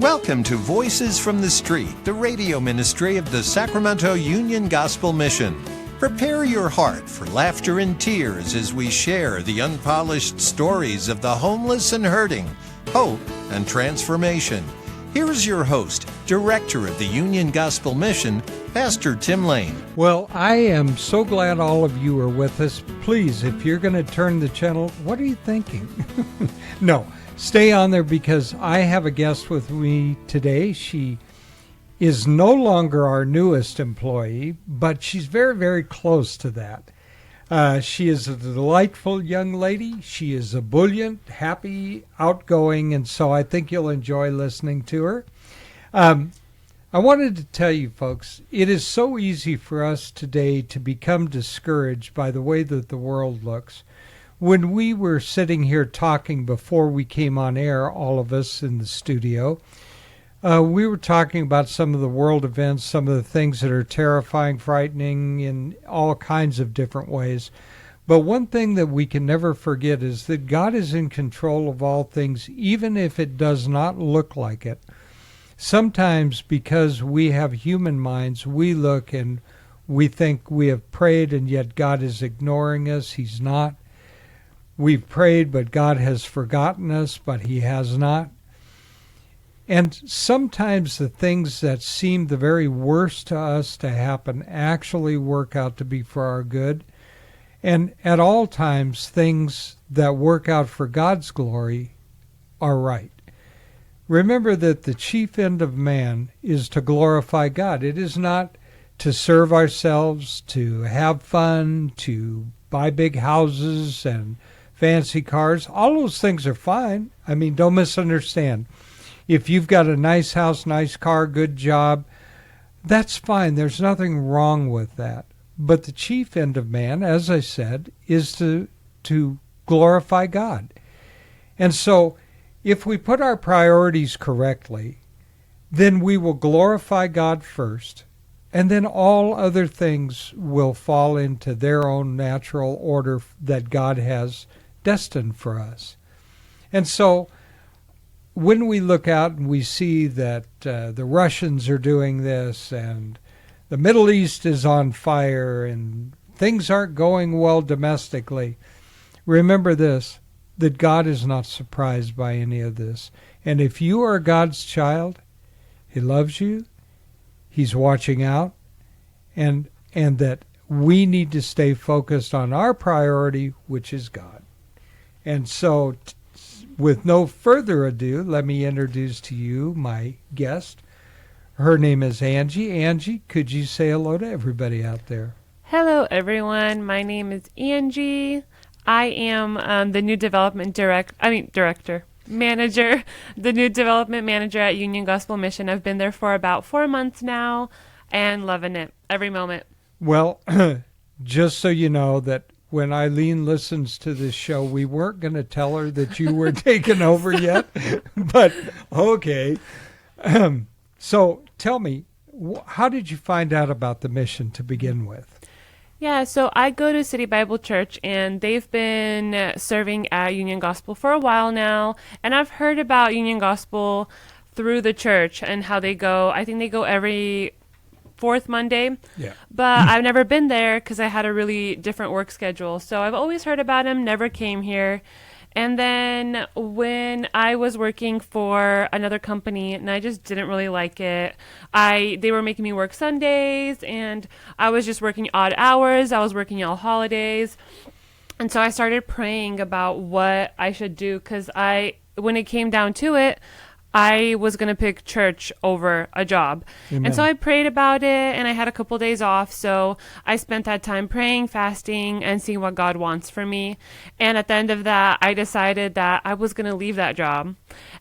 Welcome to Voices from the Street, the radio ministry of the Sacramento Union Gospel Mission. Prepare your heart for laughter and tears as we share the unpolished stories of the homeless and hurting, hope and transformation. Here is your host, Director of the Union Gospel Mission, Pastor Tim Lane. Well, I am so glad all of you are with us. Please, if you're going to turn the channel, what are you thinking? No, stay on there because I have a guest with me today. She is no longer our newest employee, but she's very, very close to that. She is a delightful young lady. She is ebullient, happy, outgoing, and so I think you'll enjoy listening to her. I wanted to tell you folks, it is so easy for us today to become discouraged by the way that the world looks. When we were sitting here talking before we came on air, all of us in the studio, we were talking about some of the world events, some of the things that are terrifying, frightening in all kinds of different ways. But one thing that we can never forget is that God is in control of all things, even if it does not look like it. Sometimes because we have human minds, we look and we think we have prayed and yet God is ignoring us. He's not. We've prayed, but God has forgotten us, but He has not. And sometimes the things that seem the very worst to us to happen actually work out to be for our good. And at all times, things that work out for God's glory are right. Remember that the chief end of man is to glorify God. It is not to serve ourselves, to have fun, to buy big houses and fancy cars. All those things are fine. I mean, don't misunderstand. If you've got a nice house, nice car, good job, that's fine. There's nothing wrong with that. But the chief end of man, as I said, is to glorify God. And so if we put our priorities correctly, then we will glorify God first, and then all other things will fall into their own natural order that God has destined for us. And so when we look out and we see that the Russians are doing this and the Middle East is on fire and things aren't going well domestically, remember this, that God is not surprised by any of this. And if you are God's child, He loves you, He's watching out, and that we need to stay focused on our priority, which is God. And so with no further ado, let me introduce to you my guest. Her name is Angie. Angie, could you say hello to everybody out there? Hello, everyone. My name is Angie. I am the new development manager, the new development manager at Union Gospel Mission. I've been there for about 4 months now and loving it every moment. Well, just so you know that when Eileen listens to this show, we weren't going to tell her that you were taking over yet, but okay. So tell me, how did you find out about the mission to begin with? Yeah, so I go to City Bible Church, and they've been serving at Union Gospel for a while now, and I've heard about Union Gospel through the church and how they go. I think they go every fourth Monday, yeah. But I've never been there because I had a really different work schedule, so I've always heard about him, never came here. And then when I was working for another company and I just didn't really like it, they were making me work Sundays and I was just working odd hours. I was working all holidays. And so I started praying about what I should do because when it came down to it, I was going to pick church over a job. Amen. And so I prayed about it and I had a couple days off. So I spent that time praying, fasting, and seeing what God wants for me. And at the end of that, I decided that I was going to leave that job.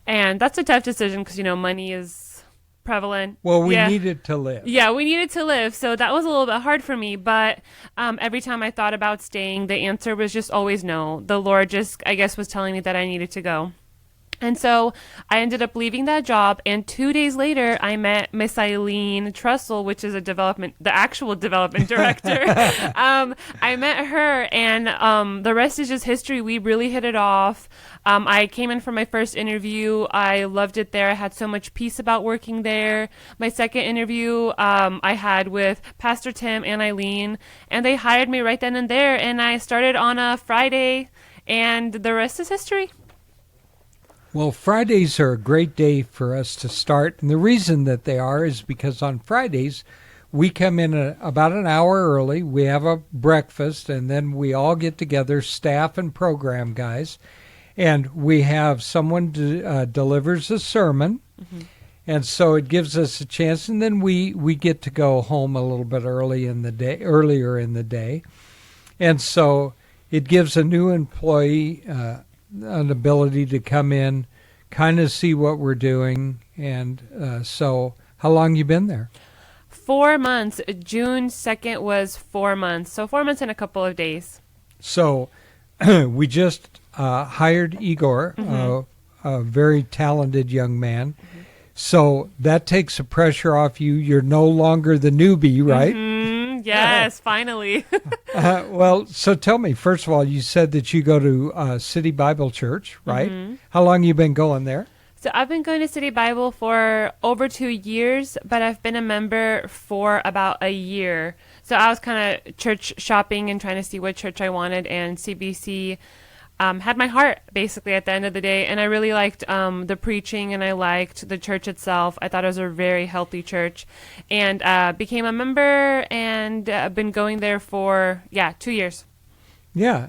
And that's a tough decision because, money is prevalent. Well, we needed to live. Yeah, we needed to live. So that was a little bit hard for me. But every time I thought about staying, the answer was just always no. The Lord just, I guess, was telling me that I needed to go. And so I ended up leaving that job, and 2 days later, I met Miss Eileen Trussell, which is the actual development director. I met her, and the rest is just history. We really hit it off. I came in for my first interview. I loved it there. I had so much peace about working there. My second interview I had with Pastor Tim and Eileen, and they hired me right then and there, and I started on a Friday, and the rest is history. Well, Fridays are a great day for us to start, and the reason that they are is because on Fridays we come in about an hour early, we have a breakfast, and then we all get together, staff and program guys, and we have someone delivers a sermon, and so it gives us a chance, and then we get to go home a little bit earlier in the day, and so it gives a new employee an ability to come in, kind of see what we're doing. And so how long you been there? 4 months. June 2nd was 4 months. So 4 months and a couple of days. So we just hired Igor, a very talented young man. So that takes the pressure off you. You're no longer the newbie, right? Yes, finally. Well, so tell me, first of all, you said that you go to City Bible Church, right? How long you been going there? So I've been going to City Bible for over 2 years, but I've been a member for about a year. So I was kind of church shopping and trying to see what church I wanted, and CBC had my heart, basically, at the end of the day. And I really liked the preaching, and I liked the church itself. I thought it was a very healthy church. And became a member, and been going there for, 2 years. Yeah,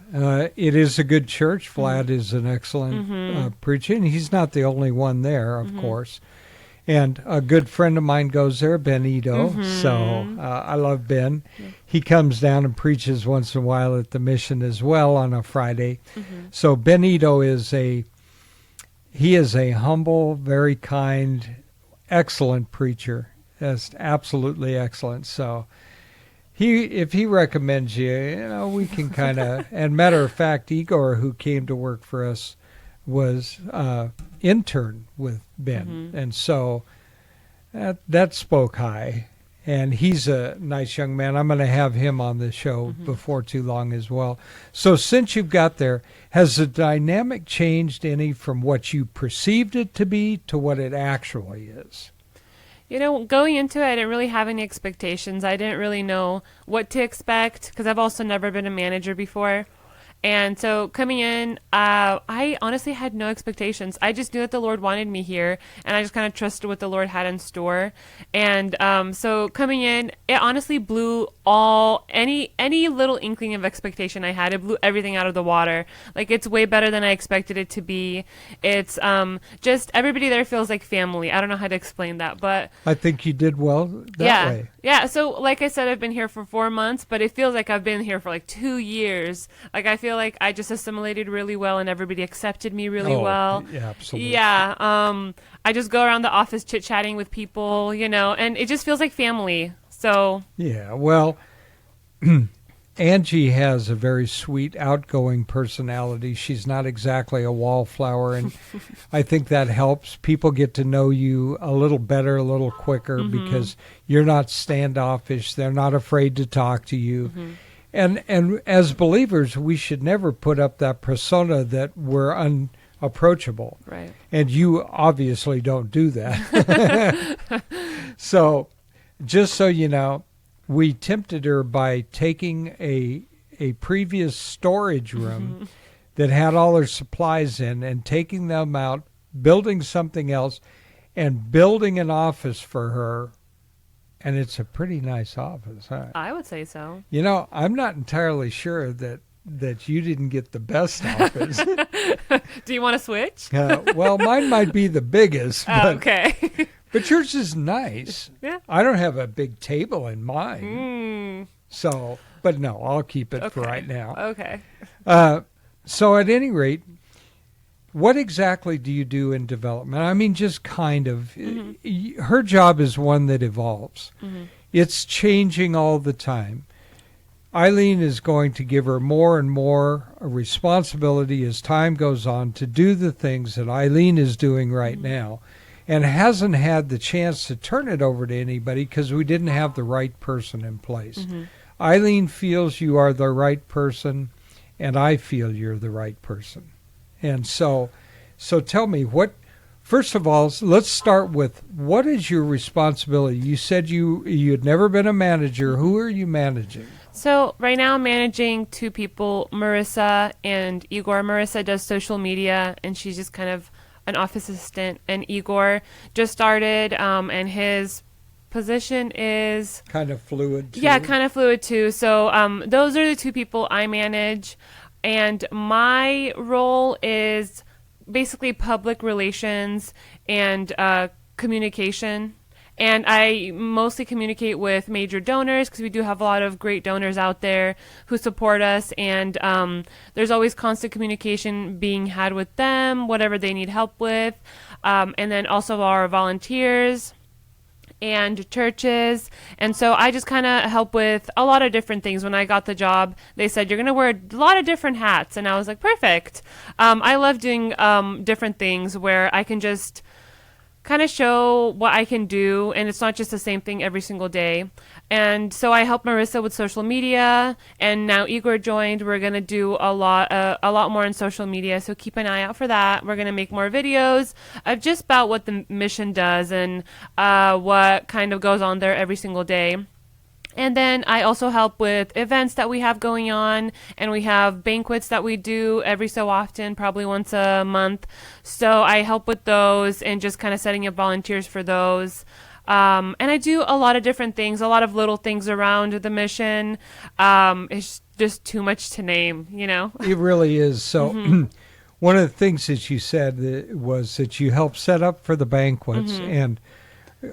it is a good church. Vlad is an excellent preacher, and he's not the only one there, of course. And a good friend of mine goes there, Benito. So I love Ben. He comes down and preaches once in a while at the mission as well on a Friday. So Benito is a humble, very kind, excellent preacher. Just absolutely excellent. So if he recommends you, we can kind of. And matter of fact, Igor, who came to work for us, was intern with Ben, and so that spoke high. And he's a nice young man. I'm going to have him on the show before too long as well. So since you've got there, has the dynamic changed any from what you perceived it to be to what it actually is? Going into it, I didn't really have any expectations. I didn't really know what to expect, because I've also never been a manager before. And so coming in, I honestly had no expectations. I just knew that the Lord wanted me here, and I just kind of trusted what the Lord had in store. And so coming in, it honestly blew any little inkling of expectation I had. It blew everything out of the water. Like, it's way better than I expected it to be. It's just everybody there feels like family. I don't know how to explain that, but I think you did well that way. Yeah, so like I said, I've been here for 4 months, but it feels like I've been here for like 2 years. Like, I feel like I just assimilated really well, and everybody accepted me really well. Yeah, absolutely. Yeah, I just go around the office chit-chatting with people, and it just feels like family. So yeah, well, Angie has a very sweet, outgoing personality. She's not exactly a wallflower, and I think that helps. People get to know you a little better, a little quicker, because you're not standoffish. They're not afraid to talk to you. And as believers, we should never put up that persona that we're unapproachable. Right. And you obviously don't do that. So just so you know, we tempted her by taking a previous storage room that had all her supplies in, and taking them out, building something else, and building an office for her. And it's a pretty nice office, huh? I would say so. I'm not entirely sure that you didn't get the best office. Do you want to switch? Well, mine might be the biggest. But, okay. But yours is nice. Yeah. I don't have a big table in mine. So, but no, I'll keep it for right now. Okay. So at any rate, what exactly do you do in development? I mean, just kind of. Her job is one that evolves. It's changing all the time. Eileen is going to give her more and more responsibility as time goes on to do the things that Eileen is doing right now, and hasn't had the chance to turn it over to anybody because we didn't have the right person in place. Eileen feels you are the right person, and I feel you're the right person. And so tell me, first of all, let's start with, what is your responsibility? You said you had never been a manager. Who are you managing? So right now I'm managing two people, Marissa and Igor. Marissa does social media, and she's just kind of an office assistant. And Igor just started, and his position is... kind of fluid, too. Yeah, kind of fluid, too. So those are the two people I manage. And my role is basically public relations and communication. And I mostly communicate with major donors because we do have a lot of great donors out there who support us. And there's always constant communication being had with them, whatever they need help with. And then also our volunteers and churches. And so I just kind of help with a lot of different things. When I got the job, they said, you're going to wear a lot of different hats. And I was like, perfect. I love doing different things where I can just kind of show what I can do, and it's not just the same thing every single day. And so I help Marissa with social media, and now Igor joined. We're going to do a lot more on social media, so keep an eye out for that. We're going to make more videos of just about what the mission does and what kind of goes on there every single day. And then I also help with events that we have going on, and we have banquets that we do every so often, probably once a month. So I help with those and just kind of setting up volunteers for those. And I do a lot of different things, a lot of little things around the mission. It's just too much to name, you know? It really is. So one of the things that you said was that you help set up for the banquets. And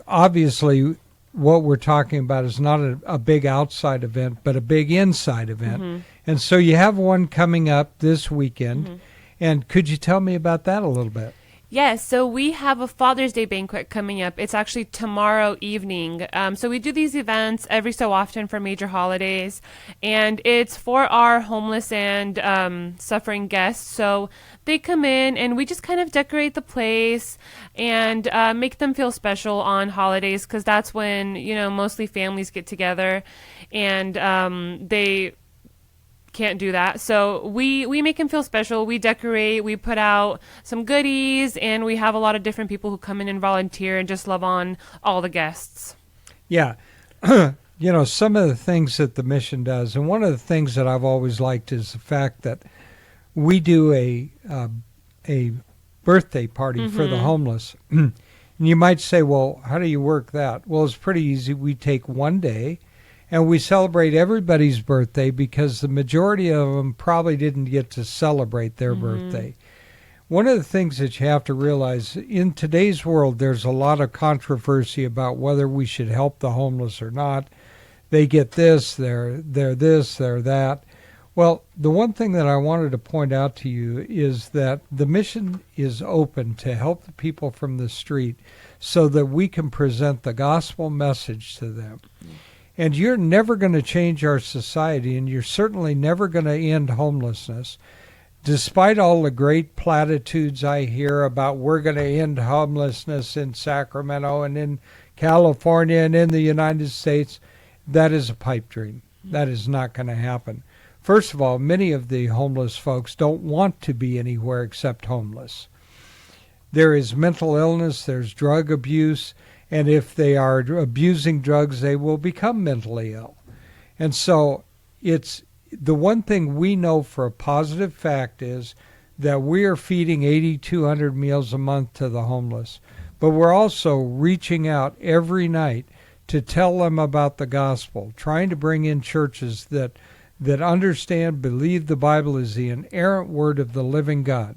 obviously what we're talking about is not a big outside event, but a big inside event. And so you have one coming up this weekend. And could you tell me about that a little bit? Yes, so we have a Father's Day banquet coming up. It's actually tomorrow evening. So we do these events every so often for major holidays, and it's for our homeless and suffering guests. So they come in, and we just kind of decorate the place and make them feel special on holidays, because that's when, you know, mostly families get together, and they can't do that. So we make them feel special. We decorate, we put out some goodies, and we have a lot of different people who come in and volunteer and just love on all the guests. Yeah. You know, some of the things that the mission does, and one of the things that I've always liked is the fact that we do a birthday party for the homeless. And you might say, well, how do you work that? Well, it's pretty easy. We take one day and we celebrate everybody's birthday, because the majority of them probably didn't get to celebrate their birthday. One of the things that you have to realize, in today's world, there's a lot of controversy about whether we should help the homeless or not. They get this, they're this, they're that. Well, the one thing that I wanted to point out to you is that the mission is open to help the people from the street so that we can present the gospel message to them. And you're never going to change our society, and you're certainly never going to end homelessness. Despite all the great platitudes I hear about we're going to end homelessness in Sacramento and in California and in the United States, that is a pipe dream. That is not going to happen. First of all, many of the homeless folks don't want to be anywhere except homeless. There is mental illness, there's drug abuse, and if they are abusing drugs, they will become mentally ill. And so it's the one thing we know for a positive fact is that we are feeding 8,200 meals a month to the homeless. But we're also reaching out every night to tell them about the gospel, trying to bring in churches that understand, believe the Bible is the inerrant word of the living God.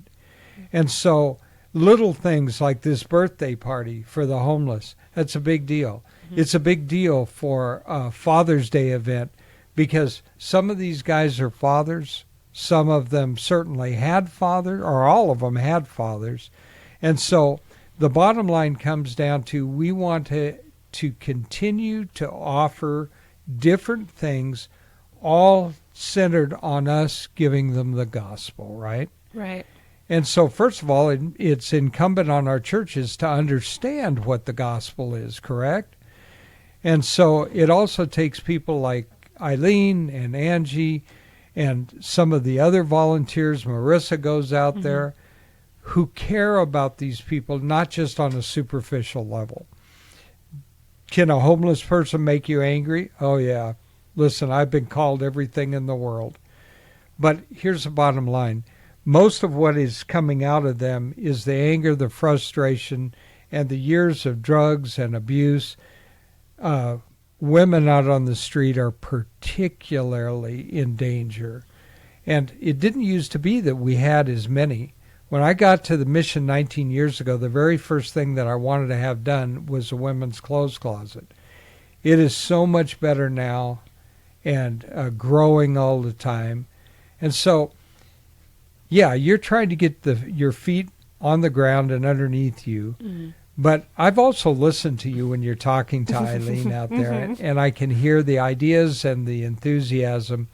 And so little things like this birthday party for the homeless, that's a big deal. It's a big deal for a Father's Day event, because some of these guys are fathers. Some of them certainly had fathers, or all of them had fathers. And so the bottom line comes down to, we want to continue to offer different things all centered on us giving them the gospel, right? Right. And so, first of all, it's incumbent on our churches to understand what the gospel is, correct? And so it also takes people like Eileen and Angie and some of the other volunteers, Marissa goes out there, who care about these people, not just on a superficial level. Can a homeless person make you angry? Oh, yeah. Listen, I've been called everything in the world. But here's the bottom line. Most of what is coming out of them is the anger, the frustration, and the years of drugs and abuse. Women out on the street are particularly in danger. And it didn't used to be that we had as many. When I got to the mission 19 years ago, the very first thing that I wanted to have done was a women's clothes closet. It is so much better now and growing all the time. And so, yeah, you're trying to get your feet on the ground and underneath you. But I've also listened to you when you're talking to Eileen out there, and I can hear the ideas and the enthusiasm.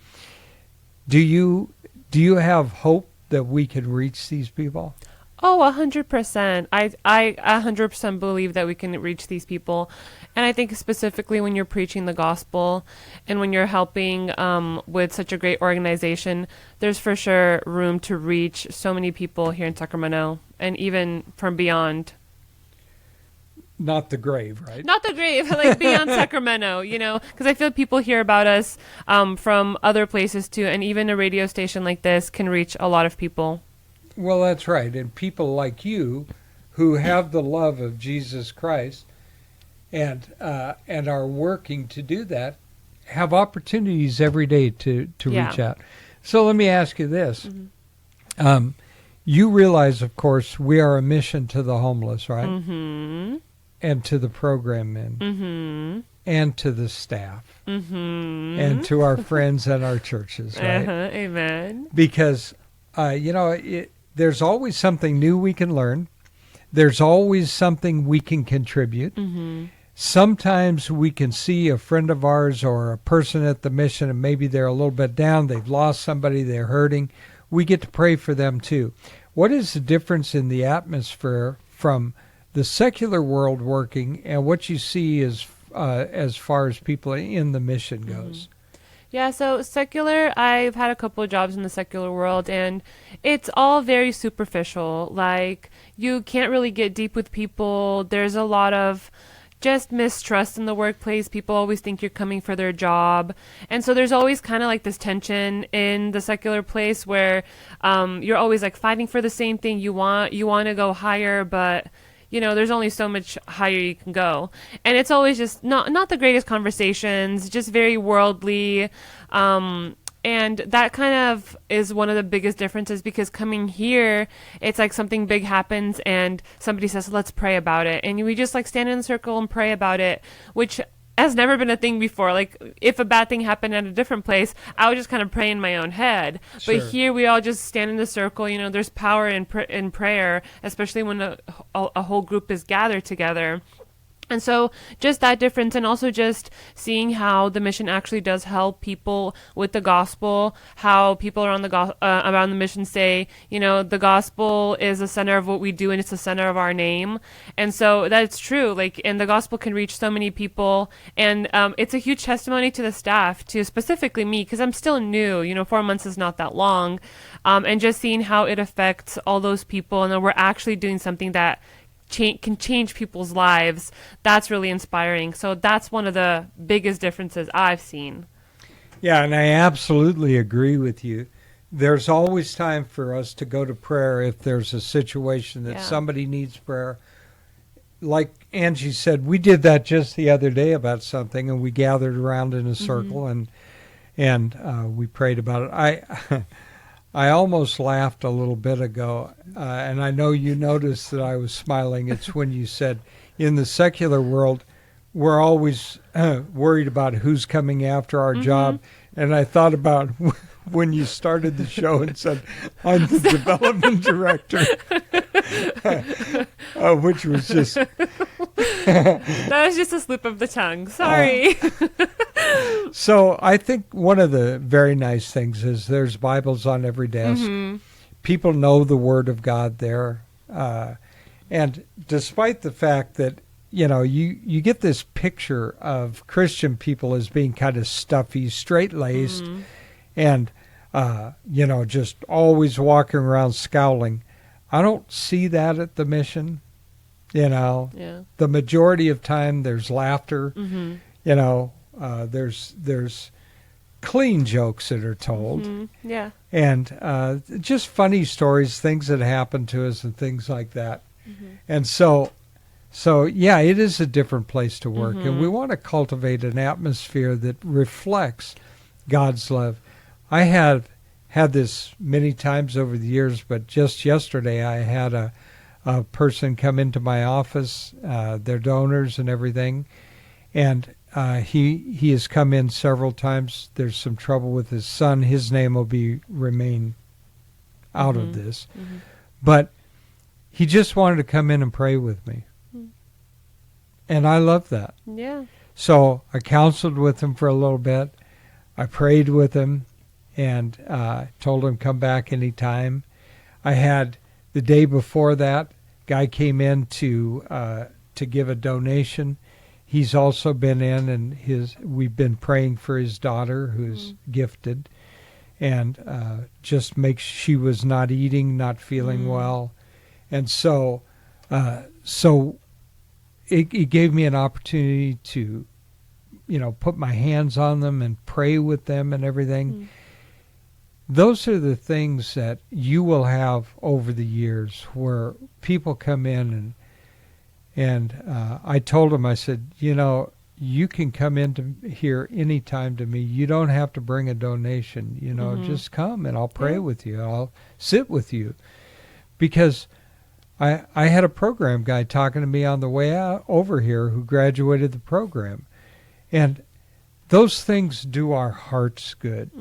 Do you have hope that we can reach these people? Oh, 100%. I 100% believe that we can reach these people. And I think specifically when you're preaching the gospel and when you're helping with such a great organization, there's for sure room to reach so many people here in Sacramento and even from beyond. Not the grave, right? Not the grave, like beyond Sacramento, because I feel people hear about us from other places too. And even a radio station like this can reach a lot of people. Well, that's right. And people like you who have the love of Jesus Christ and are working to do that have opportunities every day to reach out. So let me ask you this. You realize, of course, we are a mission to the homeless, right? And to the program men. And to the staff. And to our friends and our churches, right? Amen. Because, there's always something new we can learn. There's always something we can contribute. Sometimes we can see a friend of ours or a person at the mission and maybe they're a little bit down. They've lost somebody. They're hurting. We get to pray for them too. What is the difference in the atmosphere from the secular world working and what you see as far as people in the mission goes? Yeah, so secular, I've had a couple of jobs in the secular world, and it's all very superficial. Like, you can't really get deep with people. There's a lot of just mistrust in the workplace. People always think you're coming for their job. And so there's always kind of like this tension in the secular place where you're always like fighting for the same thing. You want to go higher, but there's only so much higher you can go. And it's always just not the greatest conversations, just very worldly. And that kind of is one of the biggest differences, because coming here, it's like something big happens and somebody says, let's pray about it. And we just like stand in a circle and pray about it, which has never been a thing before. Like, if a bad thing happened at a different place, I would just kind of pray in my own head. Sure. But here we all just stand in the circle. There's power in prayer, especially when a whole group is gathered together. And so just that difference, and also just seeing how the mission actually does help people with the gospel, how people around the mission say, the gospel is the center of what we do and it's the center of our name. And so that's true. Like, and the gospel can reach so many people. And it's a huge testimony to the staff, to specifically me, because I'm still new. 4 months is not that long. And just seeing how it affects all those people, and that we're actually doing something that can change people's lives, that's really inspiring. So that's one of the biggest differences I've seen. Yeah, and I absolutely agree with you. There's always time for us to go to prayer if there's a situation that somebody needs prayer. Like Angie said, we did that just the other day about something, and we gathered around in a circle and we prayed about it. I almost laughed a little bit ago, and I know you noticed that I was smiling. It's when you said, in the secular world, we're always worried about who's coming after our job. And I thought about when you started the show and said, I'm the development director, which was just... That was just a slip of the tongue. Sorry. So I think one of the very nice things is there's Bibles on every desk. People know the Word of God there. And despite the fact that, you get this picture of Christian people as being kind of stuffy, straight-laced, and, just always walking around scowling. I don't see that at the mission. The majority of time there's laughter. There's clean jokes that are told. And just funny stories, things that happen to us and things like that. And so it is a different place to work. And we want to cultivate an atmosphere that reflects God's love. I have had this many times over the years, but just yesterday I had a person come into my office, their donors and everything, and he has come in several times. There's some trouble with his son. His name will remain out of this. But he just wanted to come in and pray with me. And I love that. Yeah. So I counseled with him for a little bit. I prayed with him and told him come back anytime. I had the day before that, guy came in to give a donation. He's also been in, and we've been praying for his daughter, who's gifted, and she was not eating, not feeling well, and so it gave me an opportunity to, put my hands on them and pray with them and everything. Those are the things that you will have over the years where people come in and I told them, I said, you can come into here anytime to me. You don't have to bring a donation, just come and I'll pray with you. I'll sit with you. Because I had a program guy talking to me on the way out over here who graduated the program. And those things do our hearts good.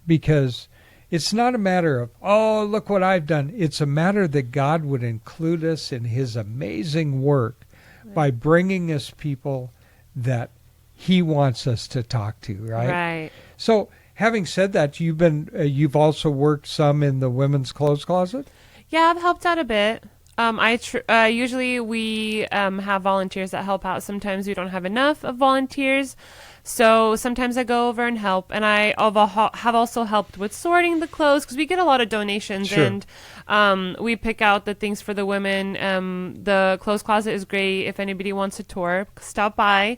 Because it's not a matter of, oh, look what I've done. It's a matter that God would include us in his amazing work by bringing us people that he wants us to talk to, right? Right. So having said that, you've also worked some in the women's clothes closet? Yeah, I've helped out a bit. Usually we have volunteers that help out. Sometimes we don't have enough of volunteers. So sometimes I go over and help, and I have also helped with sorting the clothes because we get a lot of donations, and we pick out the things for the women. The clothes closet is great. If anybody wants a tour, stop by.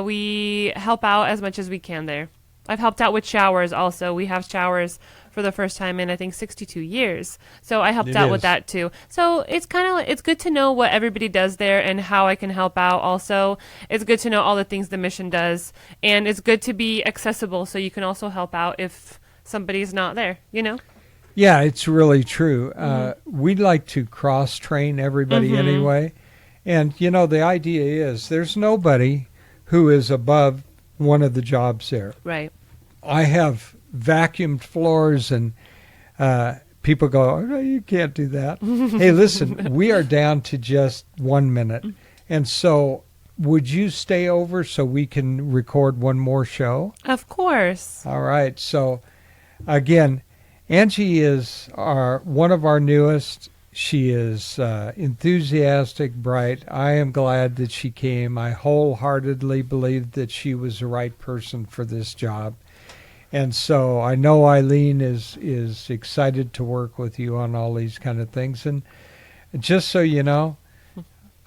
We help out as much as we can there. I've helped out with showers also. We have showers for the first time in, I think, 62 years. So I helped out with that too. So it's it's good to know what everybody does there and how I can help out also. It's good to know all the things the mission does. And it's good to be accessible so you can also help out if somebody's not there, Yeah, it's really true. We'd like to cross-train everybody anyway. And, the idea is there's nobody who is above one of the jobs there. Right. I have vacuumed floors and people go, oh, no, you can't do that. Hey, listen, we are down to just 1 minute. And so would you stay over so we can record one more show? Of course. All right. So again, Angie is one of our newest. She is enthusiastic, bright. I am glad that she came. I wholeheartedly believe that she was the right person for this job. And so I know Eileen is excited to work with you on all these kind of things. And just so you know,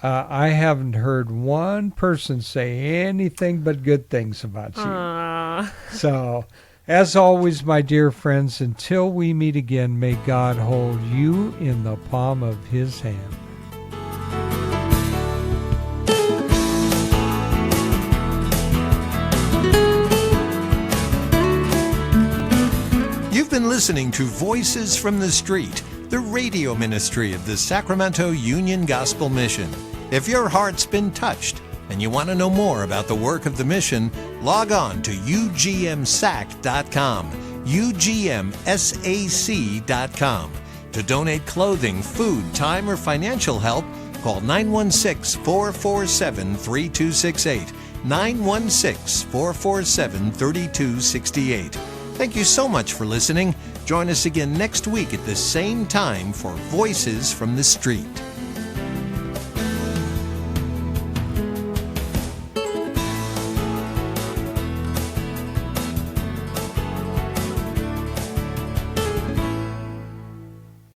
I haven't heard one person say anything but good things about you. Aww. So, as always, my dear friends, until we meet again, may God hold you in the palm of his hand. You've been listening to Voices from the Street, the radio ministry of the Sacramento Union Gospel Mission. If your heart's been touched and you want to know more about the work of the mission, log on to ugmsac.com, ugmsac.com. To donate clothing, food, time, or financial help, call 916-447-3268. 916-447-3268. Thank you so much for listening. Join us again next week at the same time for Voices from the Street.